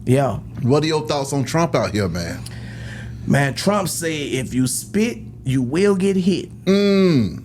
Yeah. What are your thoughts on Trump out here, man? Man, Trump said if you spit, you will get hit. And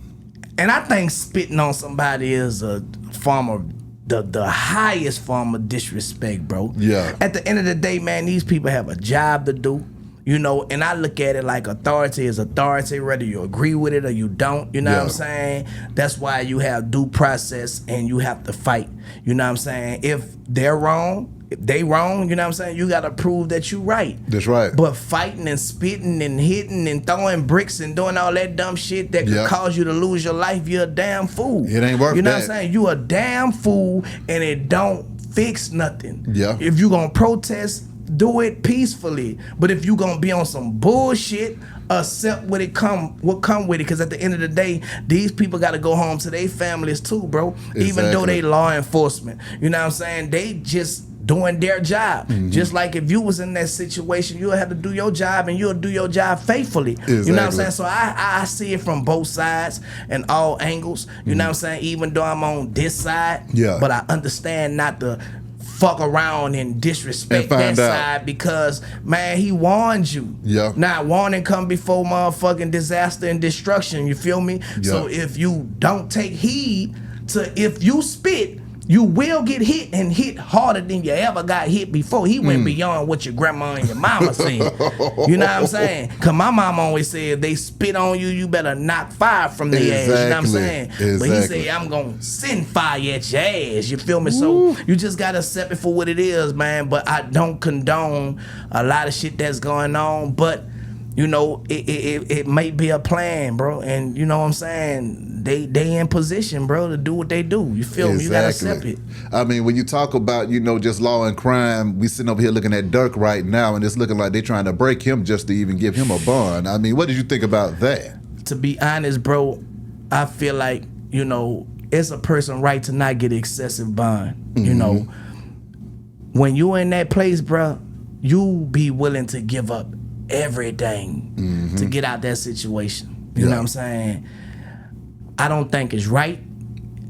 I think spitting on somebody is a form of the highest form of disrespect, bro. Yeah. At the end of the day, man, these people have a job to do. You know, and I look at it like authority is authority, whether you agree with it or you don't. You know what I'm saying? That's why you have due process and you have to fight. You know what I'm saying? If they're wrong, if they wrong, you know what I'm saying? You got to prove that you right. That's right. But fighting and spitting and hitting and throwing bricks and doing all that dumb shit that could cause you to lose your life, you're a damn fool. It ain't worth You know that. what I'm saying? You a damn fool and it don't fix nothing. Yeah. If you gonna protest, do it peacefully. But if you gonna be on some bullshit, accept what come with it. Because at the end of the day, these people got to go home to their families too, bro. Exactly. Even though they law enforcement, you know what I'm saying? They just doing their job. Just like if you was in that situation, you'll have to do your job and you'll do your job faithfully. Exactly. You know what I'm saying? So I see it from both sides and all angles. You know what I'm saying? Even though I'm on this side, but I understand not to fuck around and disrespect that side because, man, he warned you. Yeah. Now, warning come before motherfucking disaster and destruction. You feel me? So if you don't take heed to, if you spit, you will get hit and hit harder than you ever got hit before. He went beyond what your grandma and your mama said. You know what I'm saying? Because my mama always said, if they spit on you, you better knock fire from their ass. You know what I'm saying? But he said, I'm going to send fire at your ass. You feel me? So you just got to accept it for what it is, man. But I don't condone a lot of shit that's going on. But, you know, it may be a plan, bro. And you know what I'm saying? They in position, bro, to do what they do. You feel me? You gotta accept it. I mean, when you talk about, you know, just law and crime, we sitting over here looking at Durk right now, and it's looking like they trying to break him just to even give him a bond. I mean, what did you think about that? To be honest, bro, I feel like, you know, it's a person's right to not get excessive bond. You know, when you in that place, bro, you be willing to give up everything to get out that situation. You know what I'm saying? I don't think it's right.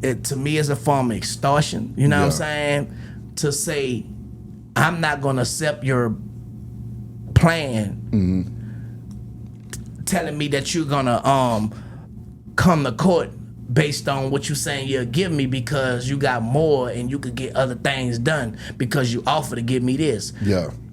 It, to me, it's a form of extortion. You know what I'm saying? To say, I'm not going to accept your plan telling me that you're going to come to court based on what you saying you'll give me because you got more and you could get other things done because you offer to give me this.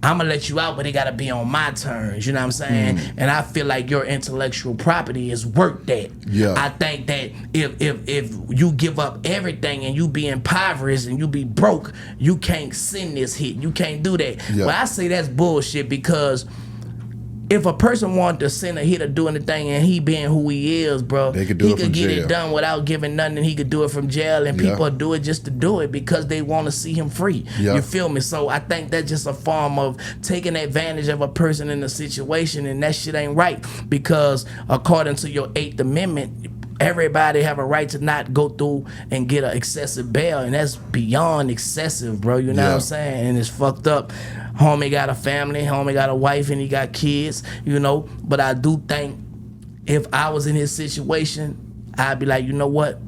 I'm gonna let you out, but it gotta be on my terms, you know what I'm saying? And I feel like your intellectual property is worth that. I think that if you give up everything and you be impoverished and you be broke, you can't send this hit. You can't do that. But I say that's bullshit because if a person wanted to send a hit or do anything and he being who he is, bro, he could get it done without giving nothing and he could do it from jail and people do it just to do it because they want to see him free. You feel me? So I think that's just a form of taking advantage of a person in a situation and that shit ain't right because according to your 8th Amendment, everybody have a right to not go through and get an excessive bail, and that's beyond excessive, bro. You know what I'm saying? And it's fucked up. Homie got a family, homie got a wife, and he got kids, you know. But I do think if I was in his situation, I'd be like, you know what?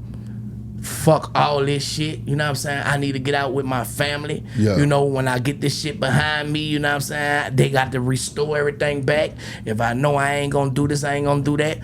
Fuck all this shit. You know what I'm saying? I need to get out with my family. You know, when I get this shit behind me, you know what I'm saying? They got to restore everything back. If I know I ain't gonna do this, I ain't gonna do that,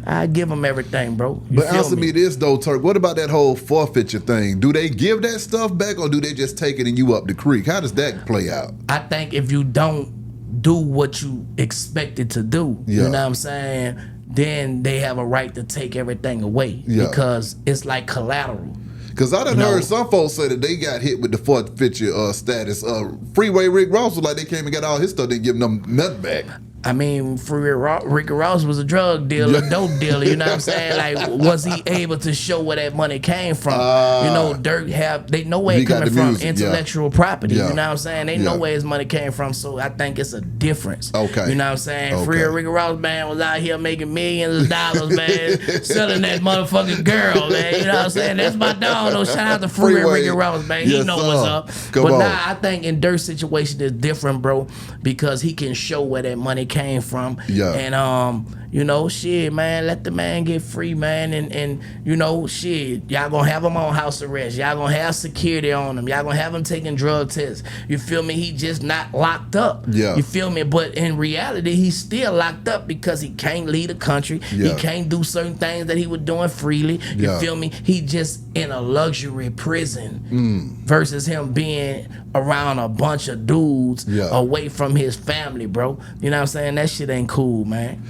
I give them everything, bro. You but answer me this though, Turk. What about that whole forfeiture thing? Do they give that stuff back, or do they just take it and you up the creek? How does that play out? I think if you don't do what you expected to do, you know what I'm saying, then they have a right to take everything away because it's like collateral. Because I done heard some folks say that they got hit with the forfeiture status. Freeway Rick Ross was like they came and got all his stuff, didn't give them nothing back. I mean, Rick Ross was a drug dealer, dope dealer, you know what I'm saying? Like, was he able to show where that money came from? You know, Durk they know where it coming from, intellectual property, you know what I'm saying? They know where his money came from, so I think it's a difference. You know what I'm saying? Free Rick Ross, man, was out here making millions of dollars, man, selling that motherfucking girl, man, you know what I'm saying? That's my dog, though. Shout out to Free Rick Ross, man. He know what's up. But now I think in Durk's situation is different, bro, because he can show where that money came from. And You know, shit, man, let the man get free, man, and you know, shit, y'all gonna have him on house arrest. Y'all gonna have security on him. Y'all gonna have him taking drug tests. You feel me? He just not locked up. Yeah. You feel me? But in reality, he's still locked up because he can't leave the country. Yeah. He can't do certain things that he was doing freely. You Yeah. feel me? He just in a luxury prison versus him being around a bunch of dudes Yeah. away from his family, bro. You know what I'm saying? That shit ain't cool, man.